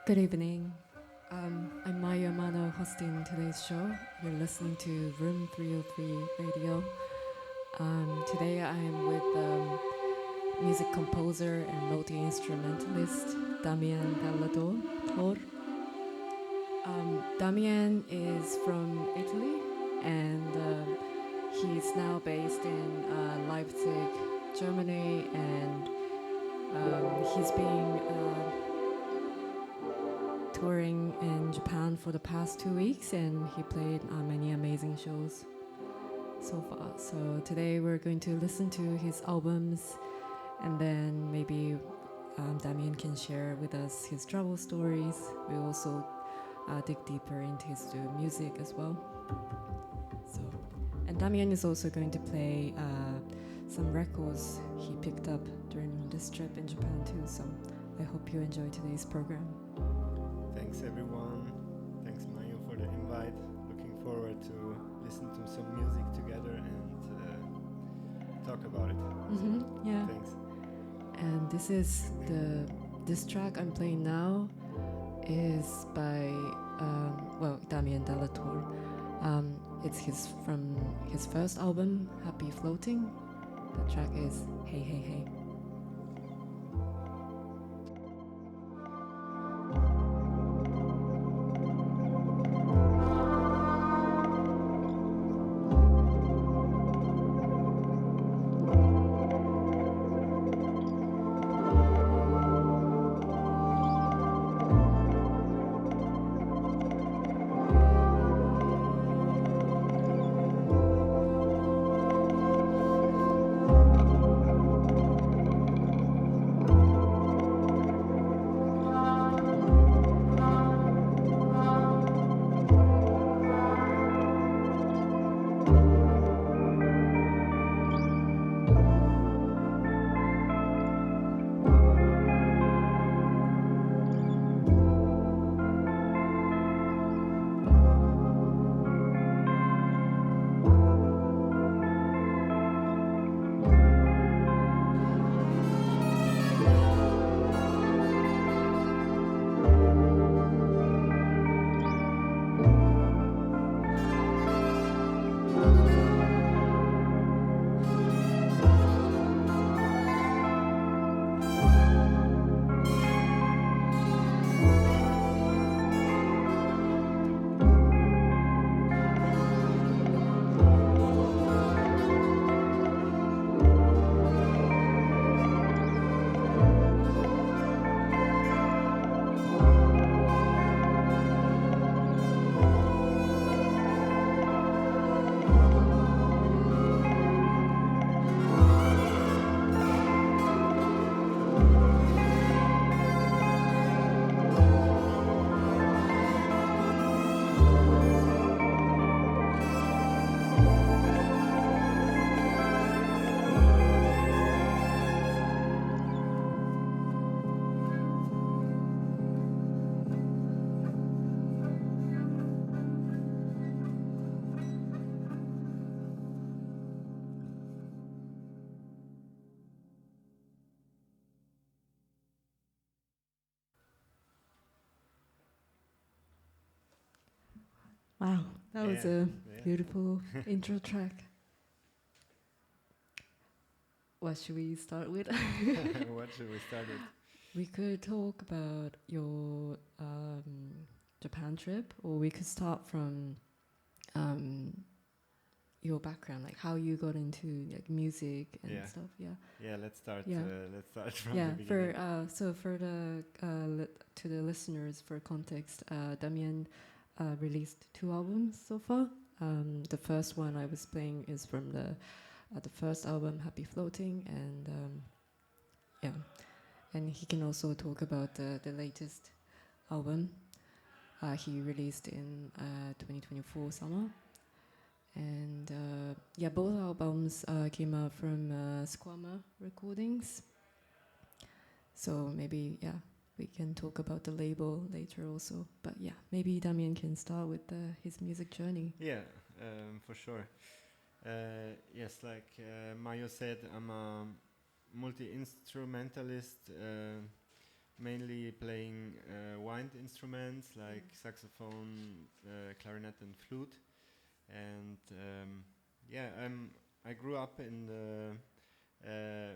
Good evening. I'm Mayu Amano hosting today's show. You're listening to Room 303 Radio. Today I'm with music composer and multi-instrumentalist Damian Della Torre. Damian is from Italy and he's now based in Leipzig, Germany, and he's been touring in Japan for the past 2 weeks, and he played many amazing shows so far. So today we're going to listen to his albums, and then maybe Damian can share with us his travel stories. We also dig deeper into his music as well. So, and Damian is also going to play some records he picked up during this trip in Japan too. So I hope you enjoy today's program. Thanks everyone. Thanks Mayu for the invite. Looking forward to listen to some music together and talk about it. Yeah. Thanks. And this track I'm playing now is by Damian Della Torre. It's from his first album, Happy Floating. The track is Hey Hey Hey. Wow, that was a beautiful intro track. What should we start with? What should we start with? We could talk about your Japan trip, or we could start from your background, like how you got into like music and stuff. Yeah, let's start. Yeah. Let's start from the beginning. For to the listeners, for context, Damian released 2 albums so far. The first one I was playing is from the first album, Happy Floating, and and he can also talk about the latest album he released in 2024 summer. And both albums came out from Squama Recordings. So maybe we can talk about the label later also. But maybe Damian can start with his music journey. Yeah, for sure. Yes, like Mayo said, I'm a multi-instrumentalist mainly playing wind instruments like saxophone, clarinet, and flute. And I grew up in the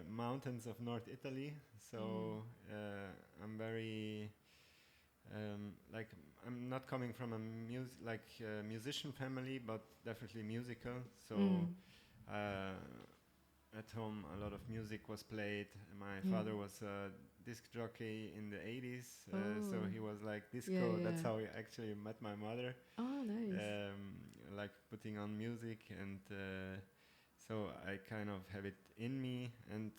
mountains of North Italy, so I'm very I'm not coming from a musician family, but definitely musical. So at home, a lot of music was played. My father was a disc jockey in the 80s, so he was like disco. That's how I actually met my mother. Oh, nice. Like putting on music, and so I kind of have it in me. And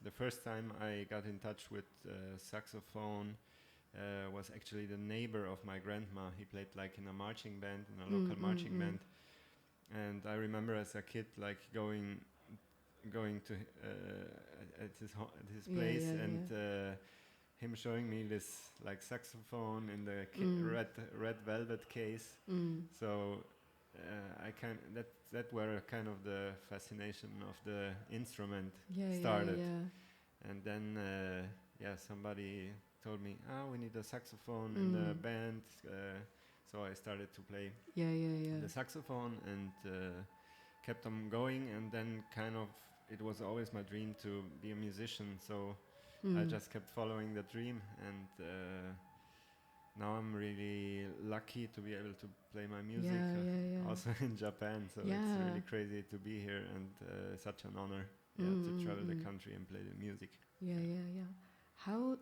the first time I got in touch with saxophone was actually the neighbor of my grandma. He played like in a marching band, in a local marching band. And I remember as a kid like going to at his place and him showing me this like saxophone in the red velvet case. So that were kind of the fascination of the instrument started. And then somebody told me, we need a saxophone in the band. So I started to play the saxophone and kept on going, and then kind of it was always my dream to be a musician, so I just kept following the dream, and now I'm really lucky to be able to play my music also in Japan, so it's really crazy to be here, and such an honor to travel the country and play the music. How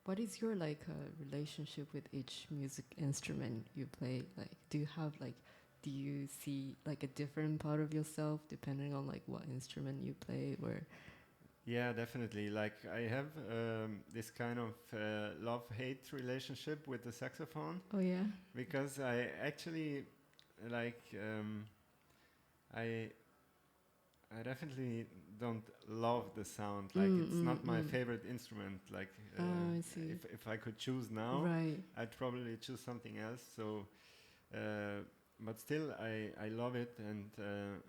what is your relationship with each music instrument you play? Like, do you see like a different part of yourself depending on like what instrument you play? Or yeah, definitely. Like I have this kind of love-hate relationship with the saxophone. Oh yeah. Because I actually like I definitely don't love the sound. Like it's not my favorite instrument. Like I see. If I could choose now, I'd probably choose something else. So. But still, I love it, and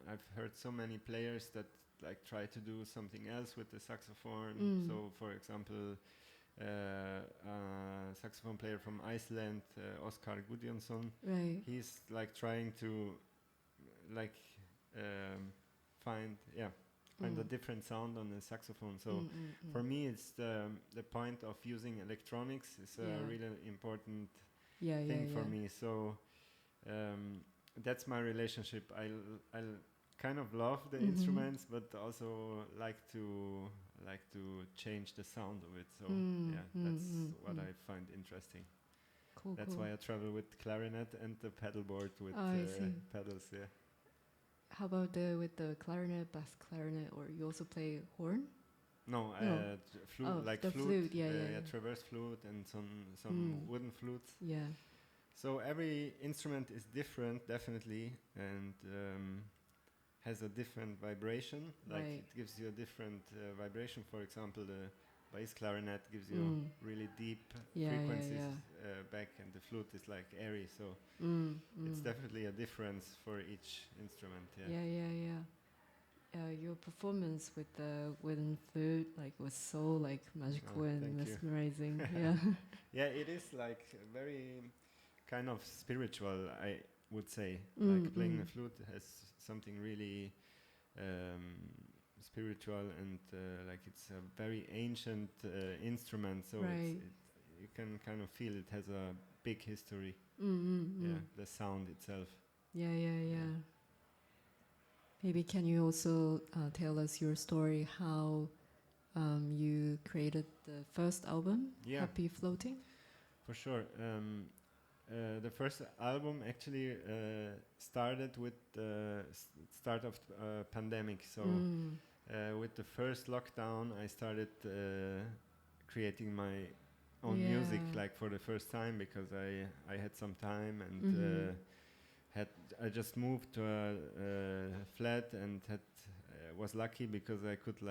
I've heard so many players that like try to do something else with the saxophone. So, for example, a saxophone player from Iceland, Oskar Gudjonsson, he's like trying to like find a different sound on the saxophone. So for me, it's the point of using electronics is a really important thing for me. So. That's my relationship. I kind of love the instruments, but also like to change the sound of it. So that's what I find interesting. Cool. That's why I travel with clarinet and the pedalboard with pedals. Yeah. How about with the clarinet, bass clarinet, or you also play horn? No, flute, flute. Traverse flute and some wooden flutes. Yeah. So every instrument is different, definitely, and has a different vibration. Like it gives you a different vibration. For example, the bass clarinet gives you really deep frequencies back, and the flute is like airy. So it's definitely a difference for each instrument. Your performance with the wooden flute was so magical and mesmerizing. Yeah, it is like very kind of spiritual, I would say. Like playing the flute has something really spiritual, and it's a very ancient instrument, so you can kind of feel it has a big history. The sound itself. Maybe can you also tell us your story, how you created the first album, Happy Floating? For sure. The first album actually started with the start of pandemic. So with the first lockdown, I started creating my own music, like for the first time, because I had some time, and I just moved to a flat, and was lucky because I could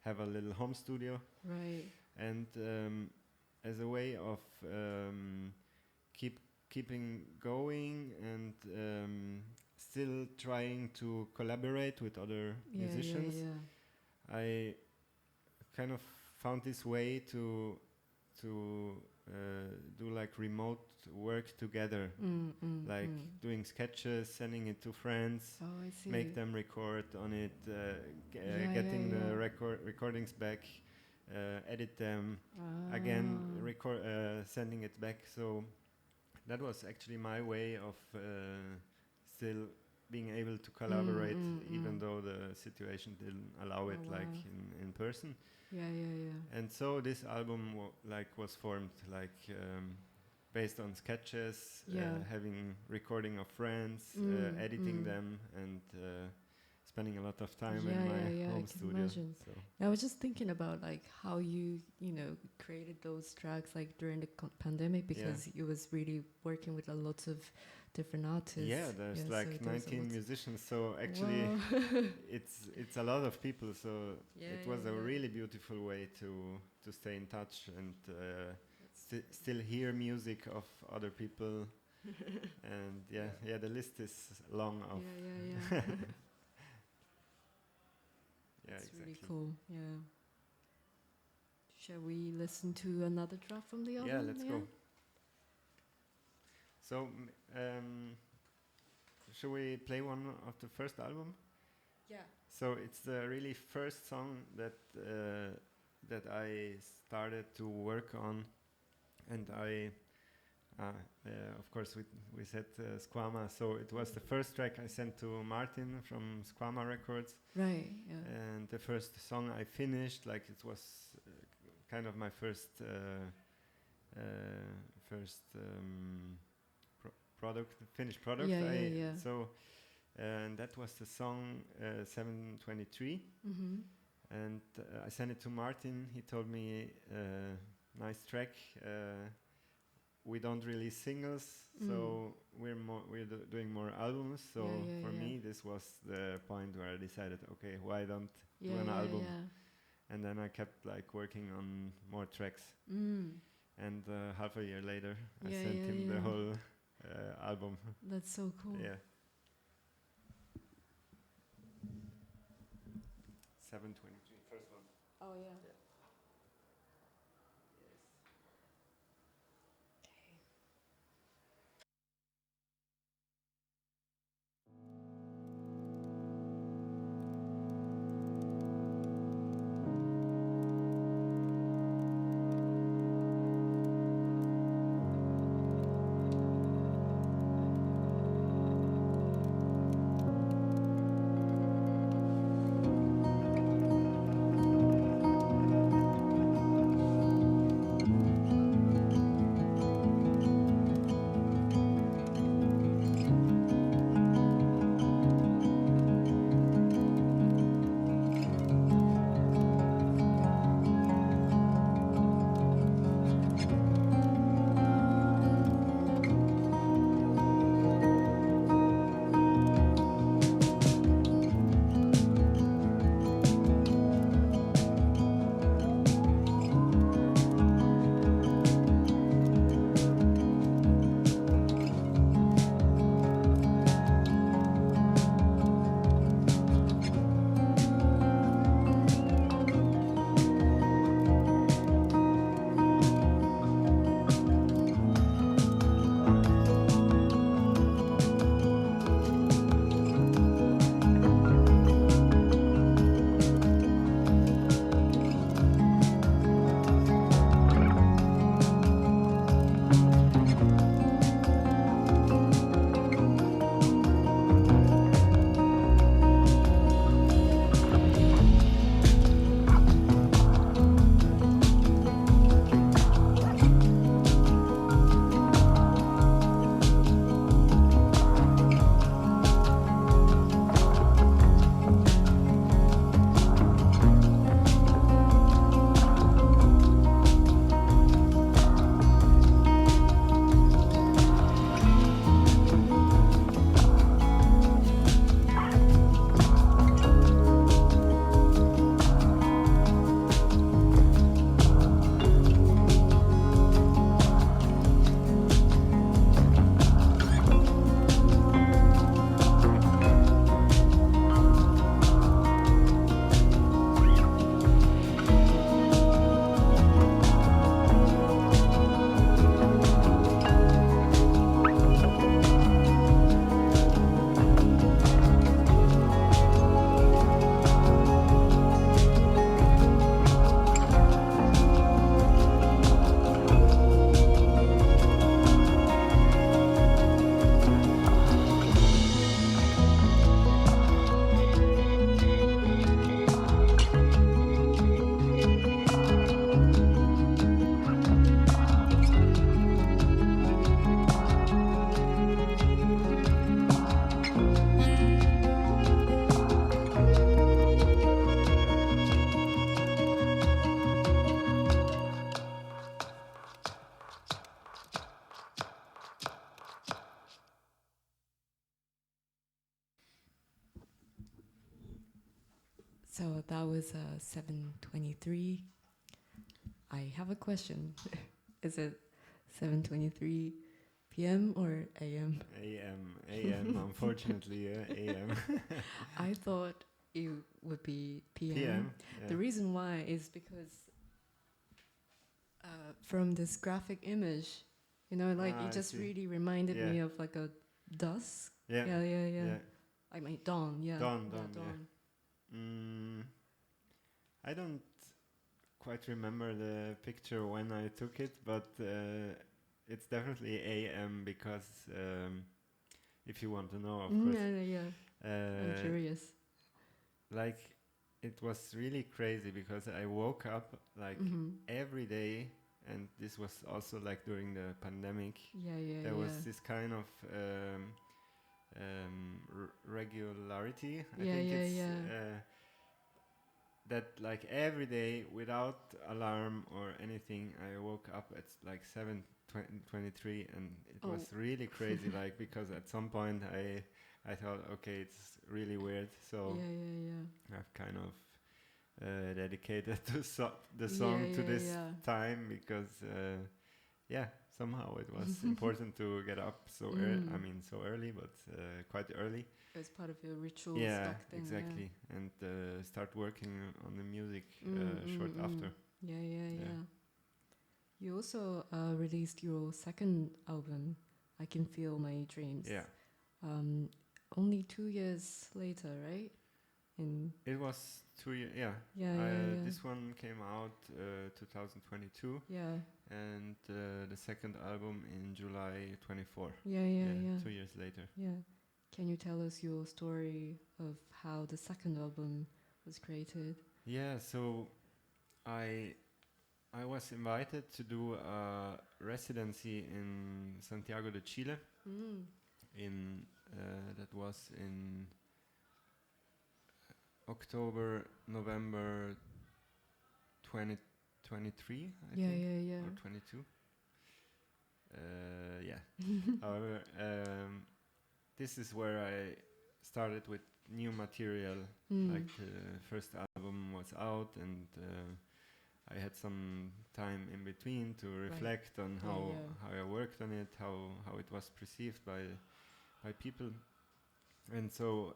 have a little home studio. Right. And as a way of keeping going, and still trying to collaborate with other musicians, I kind of found this way to do like remote work together, doing sketches, sending it to friends, make them record on it, getting the recordings back, edit them, again sending it back. So that was actually my way of still being able to collaborate, even though the situation didn't allow it, like in person. And so this album was formed based on sketches, having recording of friends, editing them, and spending a lot of time in my home studio. So. I was just thinking about like how you created those tracks like during the pandemic, because you was really working with a lot of different artists. Yeah, there's like 19 musicians, so actually it's a lot of people, so it was a really beautiful way to stay in touch and still hear music of other people. And the list is long of It's exactly. really cool. Shall we listen to another track from the album? Yeah, let's go. So, shall we play one of the first album? Yeah. So it's the really first song that I started to work on, and of course we said Squama. So it was the first track I sent to Martin from Squama Records. Right. Yeah. And the first song I finished, like it was kind of my first finished product. So, and that was the song 723. And I sent it to Martin. He told me, nice track. We don't release singles, so we're doing more albums. So for me, this was the point where I decided, okay, why don't do an album? And then I kept like working on more tracks. And half a year later, I sent him the whole album. That's so cool. Yeah. 723, first one. Oh yeah. So that was 7:23. I have a question. Is it 7:23 p.m. or a.m.? A.m. Unfortunately, A.m. I thought it would be p.m. Yeah. The reason why is because from this graphic image, you know, like it just really reminded me of like a dusk. Yeah. I mean dawn. Yeah. Dawn. I don't quite remember the picture when I took it, but it's definitely A.M. because if you want to know, of course. I'm curious. Like, it was really crazy because I woke up like every day, and this was also like during the pandemic. There was this kind of regularity. I think it's that like every day without alarm or anything, I woke up at like 7:23, and it was really crazy. Like, because at some point I thought, okay, it's really weird. So I've kind of dedicated the song to this time because somehow it was important to get up so early. I mean, so early, but quite early. It was part of your rituals. Yeah, exactly. And start working on the music short after. Yeah. You also released your second album, I Can Feel My Dreams. Yeah. Only 2 years later, right? It was 2 years. Yeah. This one came out 2022. Yeah. And the second album in July 24. 2 years later. Yeah. Can you tell us your story of how the second album was created? Yeah, so I was invited to do a residency in Santiago de Chile. That was in October, November 2023, I think, or 22. However, this is where I started with new material. Like the first album was out, and I had some time in between to reflect on how I worked on it, how it was perceived by people, and so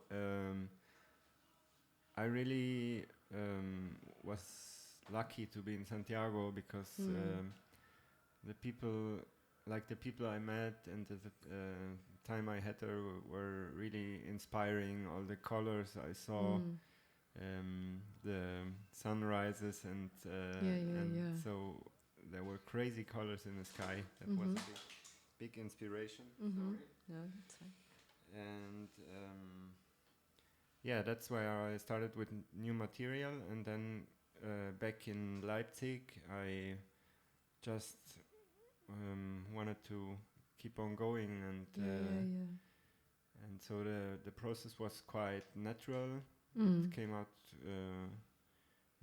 I really was lucky to be in Santiago because the people I met and the time I had there were really inspiring. All the colors I saw, the sunrises, and so there were crazy colors in the sky. That was a big inspiration. Sorry. No, that's fine. And that's where I started with new material, and then back in Leipzig, I just wanted to keep on going, and and so the process was quite natural. It came out.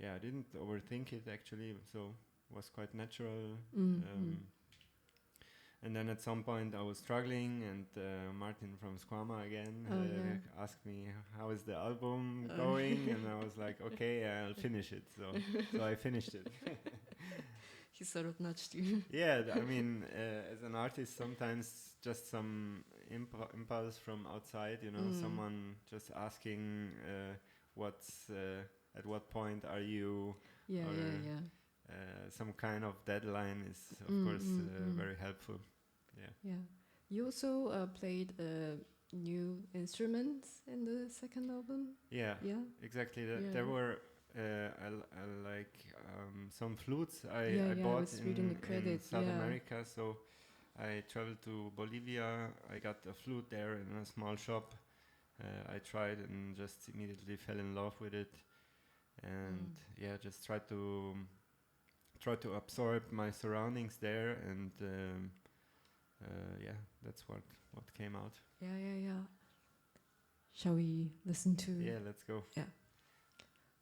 I didn't overthink it actually, so it was quite natural. And then at some point I was struggling, and Martin from Squama again asked me, how is the album going? And I was like, okay, I'll finish it. So I finished it. He sort of nudged you. Yeah, I mean, as an artist, sometimes just some impulse from outside, you know, someone just asking at what point are you? Some kind of deadline is, of course, very helpful. Yeah. You also played new instruments in the second album? Yeah. Exactly. There were I like some flutes I bought in South America. So I traveled to Bolivia. I got a flute there in a small shop. I tried and just immediately fell in love with it, and just tried to absorb my surroundings there, and that's what came out. Yeah. Shall we listen to? Yeah, let's go. Yeah.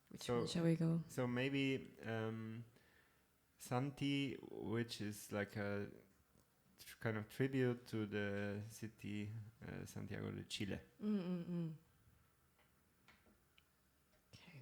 Which one shall we go? So maybe Santi, which is like a kind of tribute to the city Santiago de Chile. Okay.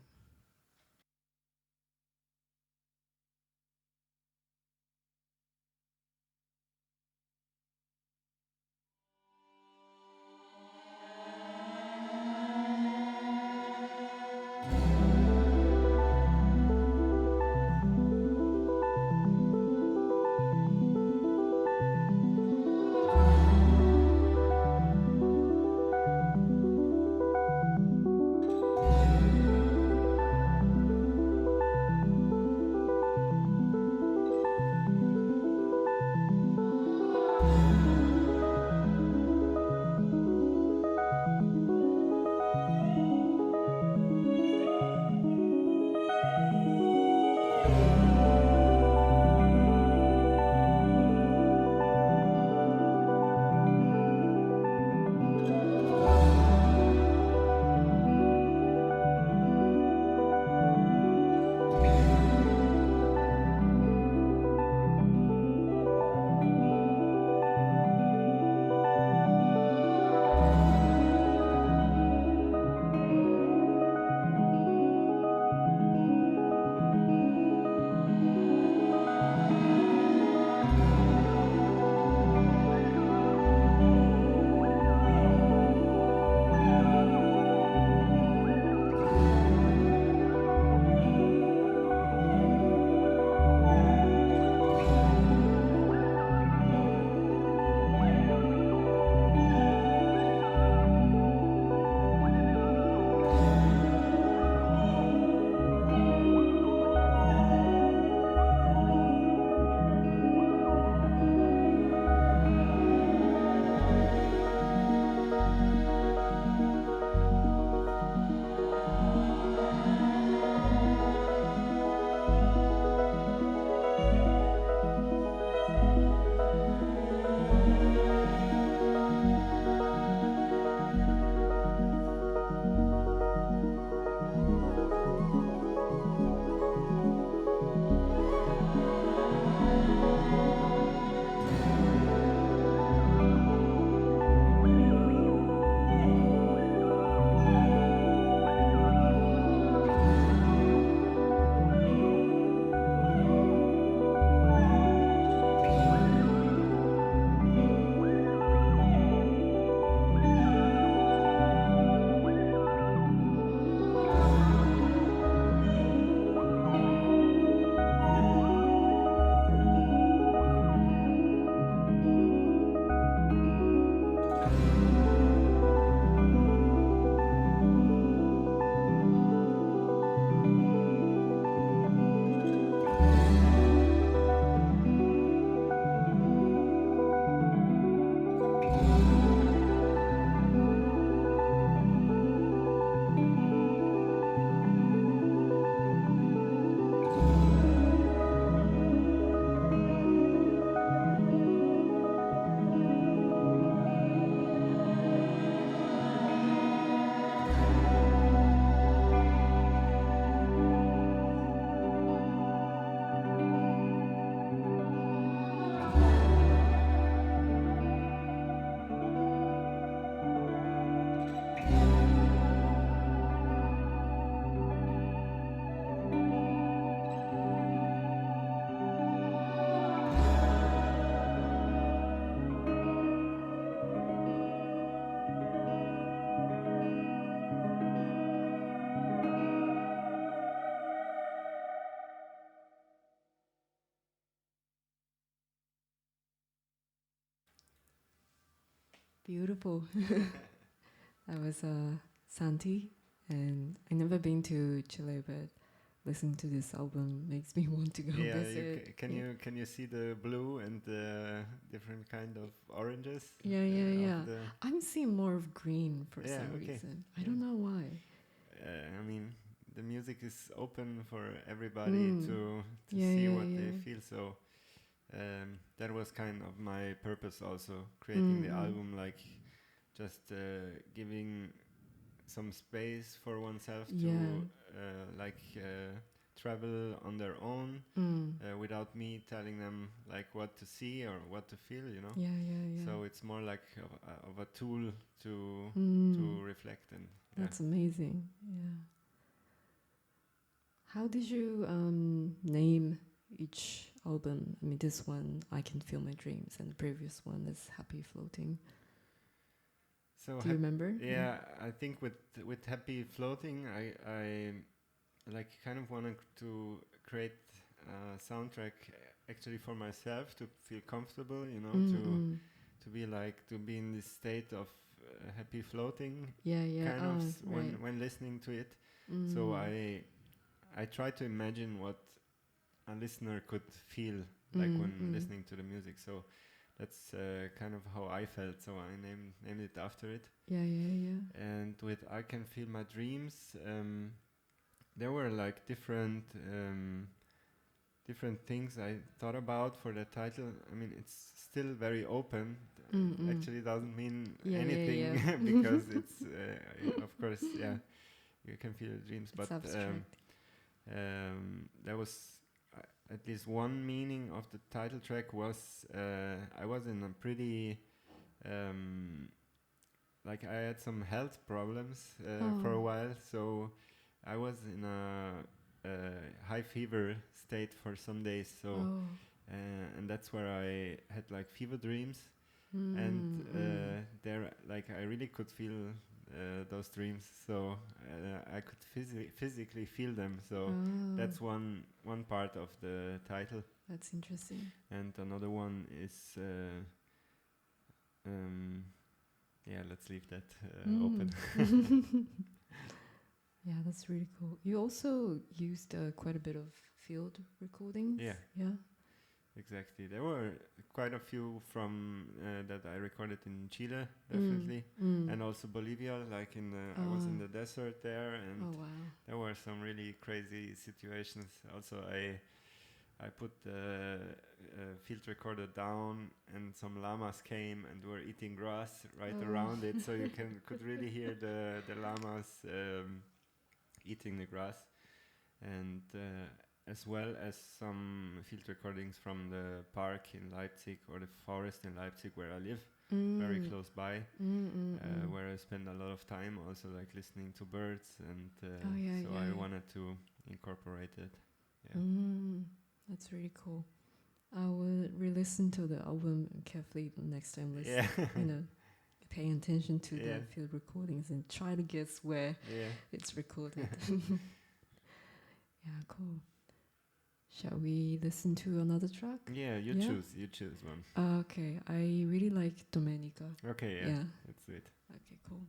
beautiful. That was Santi, and I never been to Chile, but listening to this album makes me want to go visit. Can you see the blue and the different kind of oranges? Yeah. I'm seeing more of green for some reason. I don't know why. I mean, the music is open for everybody to see what they feel. So that was kind of my purpose also, creating the album, like just giving some space for oneself to travel on their own without me telling them like what to see or what to feel, you know. So it's more like of a tool to reflect. And that's amazing. How did you name each album? I mean, this one, I Can Feel My Dreams, and the previous one is Happy Floating. So do you remember? Yeah, I think with Happy Floating, I like kind of wanted to create a soundtrack actually for myself to feel comfortable, you know, to be like to be in this state of happy floating. Kind of when listening to it. So I try to imagine what a listener could feel like when listening to the music. So that's kind of how I felt. So I named it after it. And with I Can Feel My Dreams, there were like different things I thought about for the title. I mean, it's still very open. Actually doesn't mean anything because it's of course you can feel the dreams, but there was at least one meaning of the title track was I was in a pretty like I had some health problems for a while, so I was in a high fever state for some days, so and that's where I had like fever dreams, and there like I really could feel those dreams, so I could physically feel them, so that's one part of the title. That's interesting. And another one is let's leave that open. Yeah, that's really cool. You also used quite a bit of field recordings. Yeah. Exactly. There were quite a few from that I recorded in Chile, definitely, and also Bolivia. Like I was in the desert there, and there were some really crazy situations. Also, I put the field recorder down, and some llamas came and were eating grass right around it, so you could really hear the llamas eating the grass, and as well as some field recordings from the park in Leipzig or the forest in Leipzig where I live, very close by, where I spend a lot of time also like listening to birds, and I wanted to incorporate it. That's really cool. I will re-listen to the album carefully the next time. You know, paying attention to the field recordings and try to guess where it's recorded. Yeah, cool. Shall we listen to another track? Yeah, you choose one. Okay, I really like Domenica. Okay, let's do it. Okay, cool.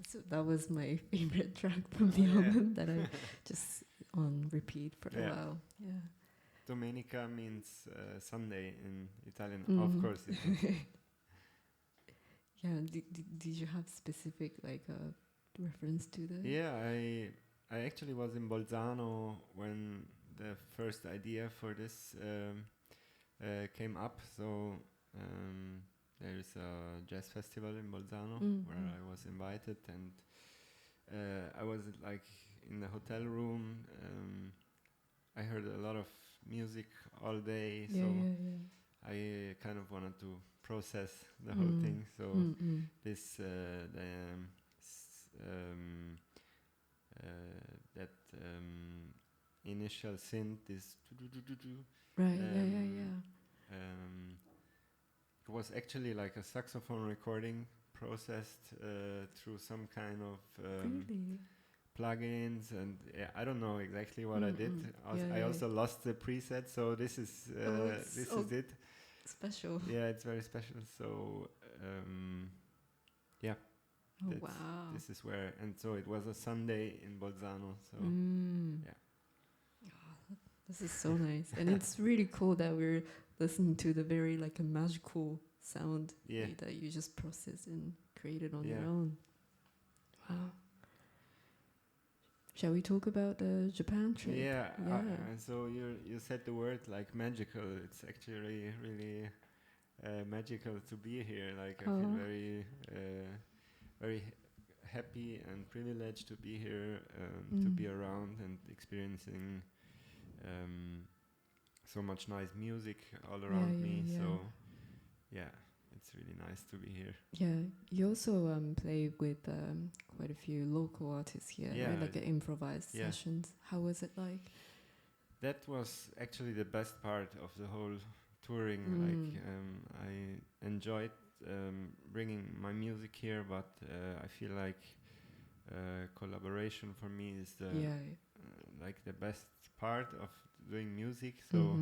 so that was my favorite track from the album that I just on repeat for a while. Yeah. Domenica means Sunday in Italian, Mm-hmm. of course. Yeah. Did you have specific like reference to the? Yeah, I actually was in Bolzano when the first idea for this came up. So there is a jazz festival in Bolzano where I was invited, and I was like in the hotel room. I heard a lot of music all day, so I kind of wanted to process the whole thing. So this that initial synth, this Right. it was actually like a saxophone recording processed through some kind of Really? plugins, and I don't know exactly what I did. I also lost the preset, so this is is it. Special. Yeah, it's very special. So yeah. Oh, wow. This is where, and so it was a Sunday in Bolzano. So yeah. Oh, this is so nice, and it's really cool that we're listening to the very like a magical sound that you just processed and created on your own. Wow. Shall we talk about the Japan trip? Yeah. So you said the word like magical. It's actually really magical to be here. Like I feel very happy and privileged to be here, to be around and experiencing so much nice music all around me. So yeah, it's really nice to be here. Yeah, you also play with quite a few local artists here, right? Like improvised sessions. How was it like? That was actually the best part of the whole touring. Like I enjoyed bringing my music here, but I feel like collaboration for me is the like the best part of doing music. So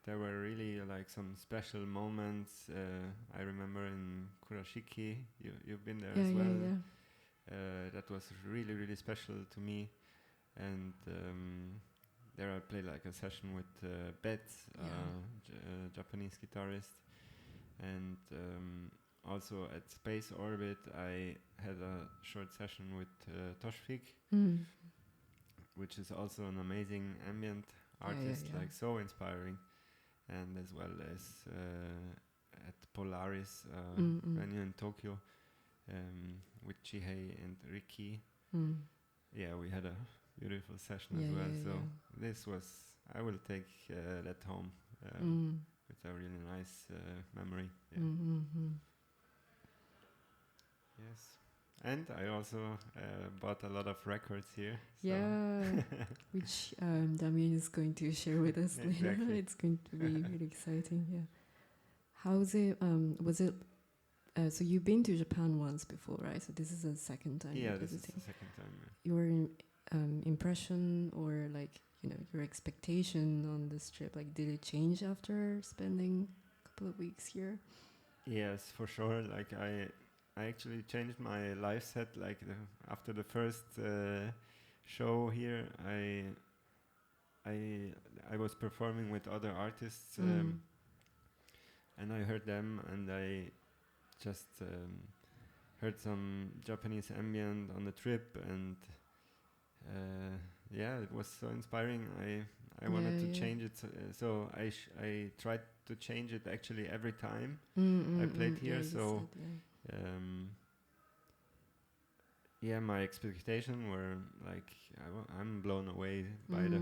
there were really like some special moments. I remember in Kurashiki, you've been there as well. That was really, really special to me. And there I played like a session with Betts, Japanese guitarist. And also at Space Orbit, I had a short session with Toshvik, which is also an amazing ambient artist, like so inspiring. And as well as at Polaris venue in Tokyo with Chihei and Riki. Yeah, we had a beautiful session as well. So this was, I will take that home with a really nice memory. Yes. And I also bought a lot of records here. Which Damian is going to share with us later. It's going to be really exciting. Yeah. How's it? Was it? So you've been to Japan once before, right? So this is the second time. Yeah, this is the second time. Your impression, or like your expectation on this trip, like did it change after spending a couple of weeks here? Yes, for sure. Like I actually changed my life set. Like after the first show here, I was performing with other artists, and I heard them, and I just heard some Japanese ambient on the trip, and it was so inspiring. I wanted to change it, so I tried to change it actually every time I played here. So. My expectations were like I'm blown away by the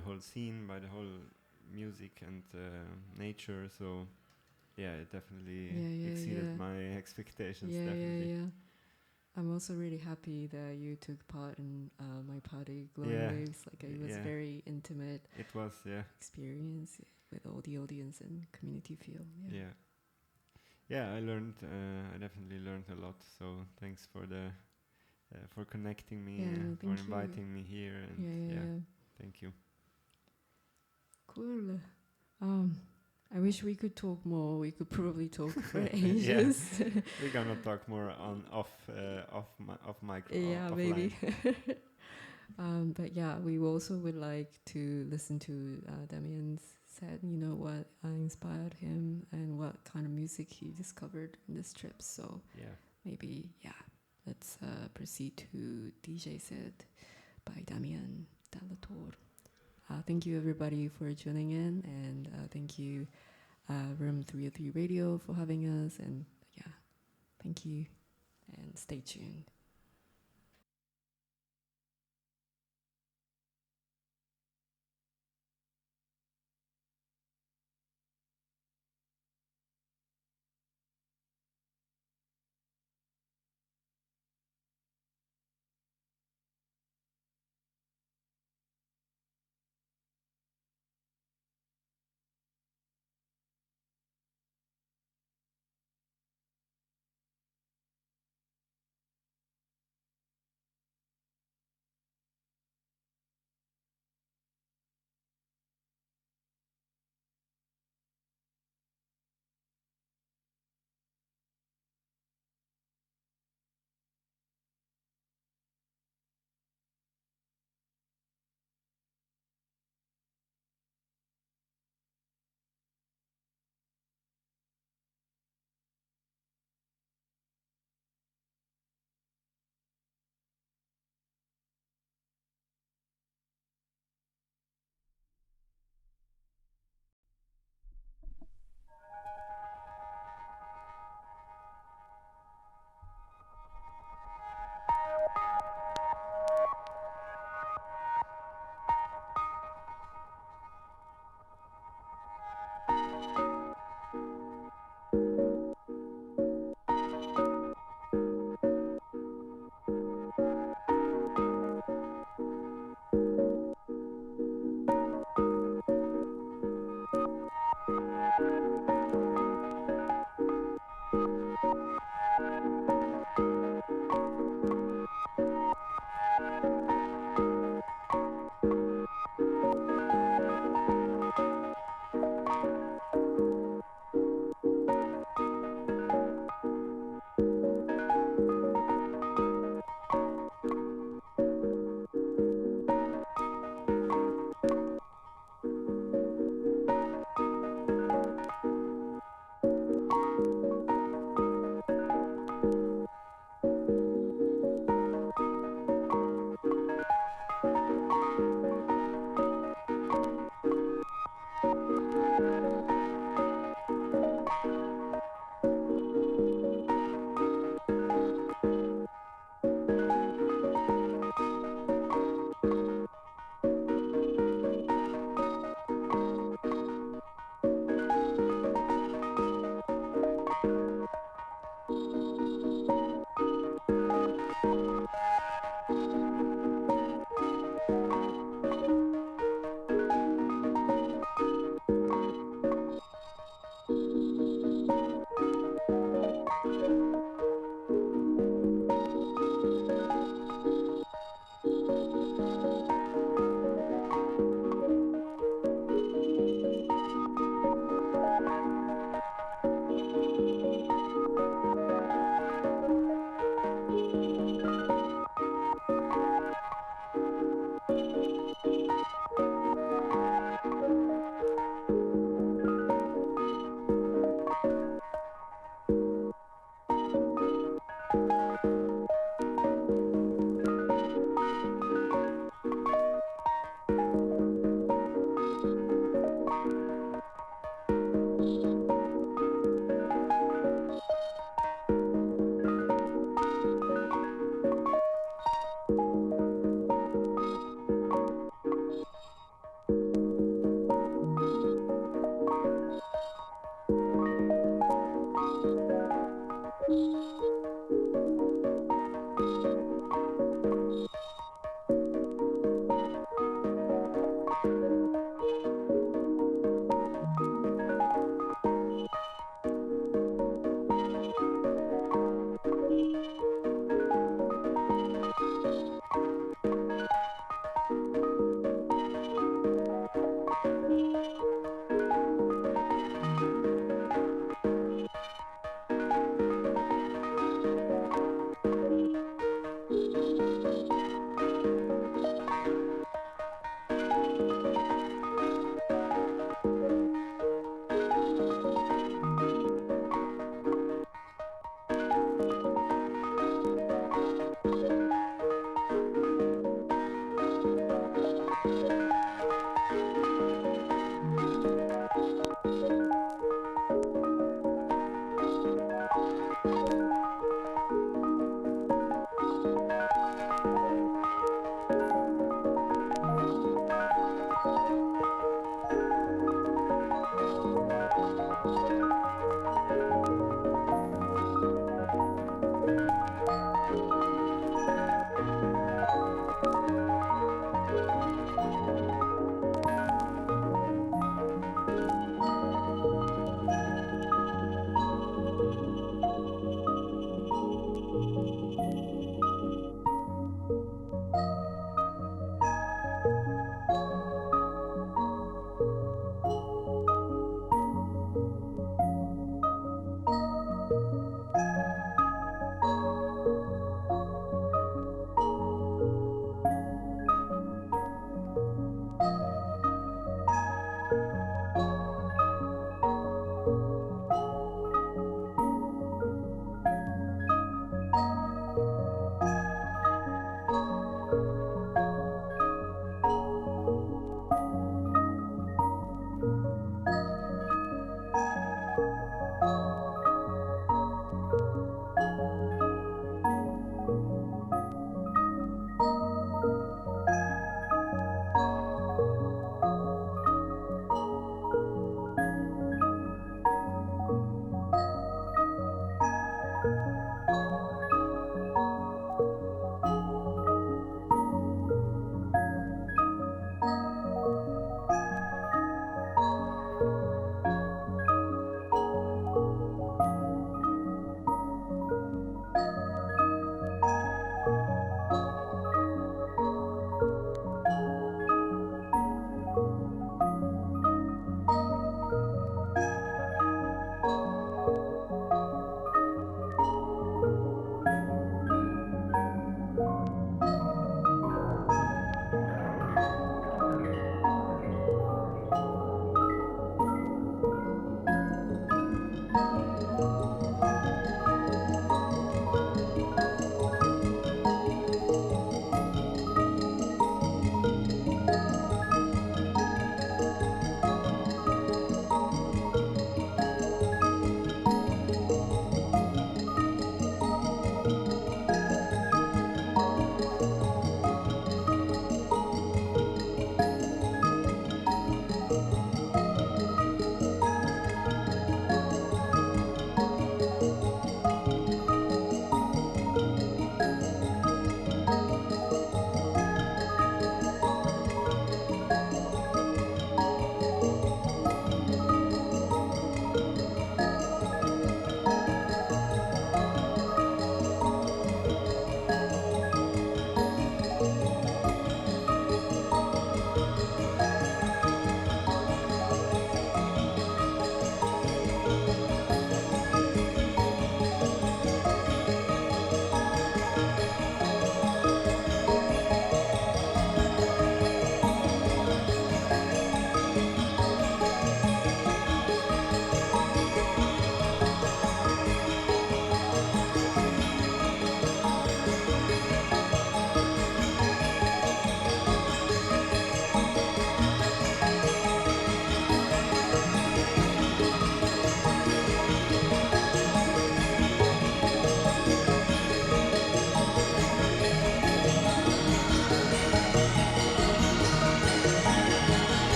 whole scene, by the whole music and nature. So it definitely exceeded my expectations. Definitely. I'm also really happy that you took part in my party, Glowing Waves. Like it was very intimate. It was experience with all the audience and community feel. Yeah, I learned. I definitely learned a lot. So thanks for for connecting me, and for inviting me here. And thank you. Cool. I wish we could talk more. We could probably talk for ages. We're gonna talk more on off micro. Yeah, maybe. But yeah, we also would like to listen to Damian's set. You know what inspired him and what kind of music he discovered on this trip. So maybe let's proceed to DJ set by Damian Della Torre. Thank you everybody for tuning in, and thank you Room 303 Radio for having us, and thank you, and stay tuned.